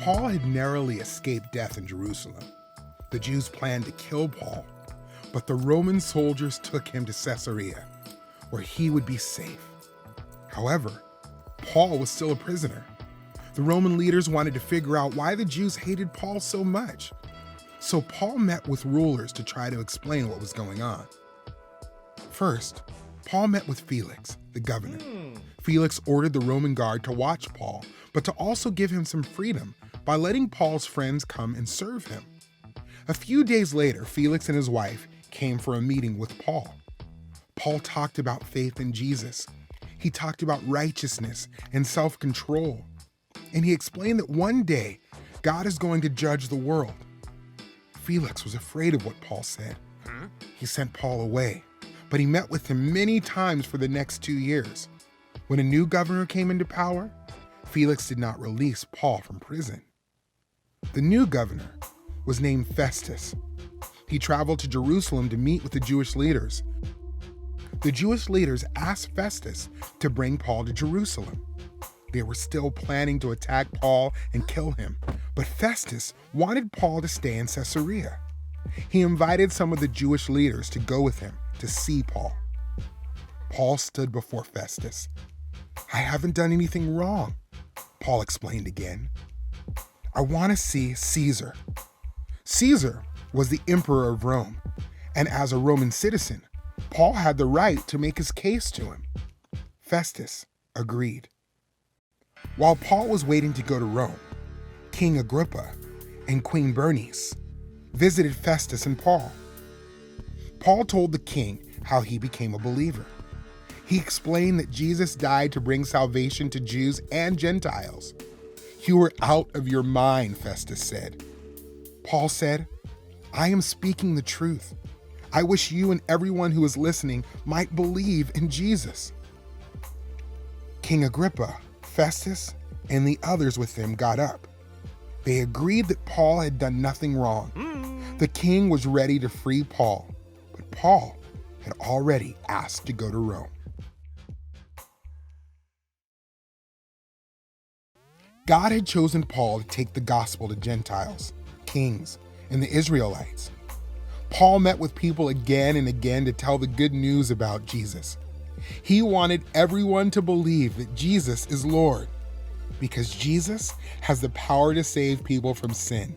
Paul had narrowly escaped death in Jerusalem. The Jews planned to kill Paul, but the Roman soldiers took him to Caesarea, where he would be safe. However, Paul was still a prisoner. The Roman leaders wanted to figure out why the Jews hated Paul so much. So Paul met with rulers to try to explain what was going on. First, Paul met with Felix, the governor. Felix ordered the Roman guard to watch Paul, but to also give him some freedom by letting Paul's friends come and serve him. A few days later, Felix and his wife came for a meeting with Paul. Paul talked about faith in Jesus. He talked about righteousness and self-control. And he explained that one day, God is going to judge the world. Felix was afraid of what Paul said. He sent Paul away, but he met with him many times for the next 2 years. When a new governor came into power, Felix did not release Paul from prison. The new governor was named Festus. He traveled to Jerusalem to meet with the Jewish leaders. The Jewish leaders asked Festus to bring Paul to Jerusalem. They were still planning to attack Paul and kill him, but Festus wanted Paul to stay in Caesarea. He invited some of the Jewish leaders to go with him to see Paul. Paul stood before Festus. "I haven't done anything wrong," Paul explained again. "I want to see Caesar." Caesar was the emperor of Rome, and as a Roman citizen, Paul had the right to make his case to him. Festus agreed. While Paul was waiting to go to Rome, King Agrippa and Queen Bernice visited Festus and Paul. Paul told the king how he became a believer. He explained that Jesus died to bring salvation to Jews and Gentiles. "You are out of your mind," Festus said. Paul said, "I am speaking the truth. I wish you and everyone who is listening might believe in Jesus." King Agrippa, Festus, and the others with him got up. They agreed that Paul had done nothing wrong. The king was ready to free Paul, but Paul had already asked to go to Rome. God had chosen Paul to take the gospel to Gentiles, kings, and the Israelites. Paul met with people again and again to tell the good news about Jesus. He wanted everyone to believe that Jesus is Lord, because Jesus has the power to save people from sin.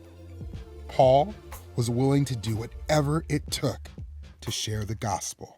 Paul was willing to do whatever it took to share the gospel.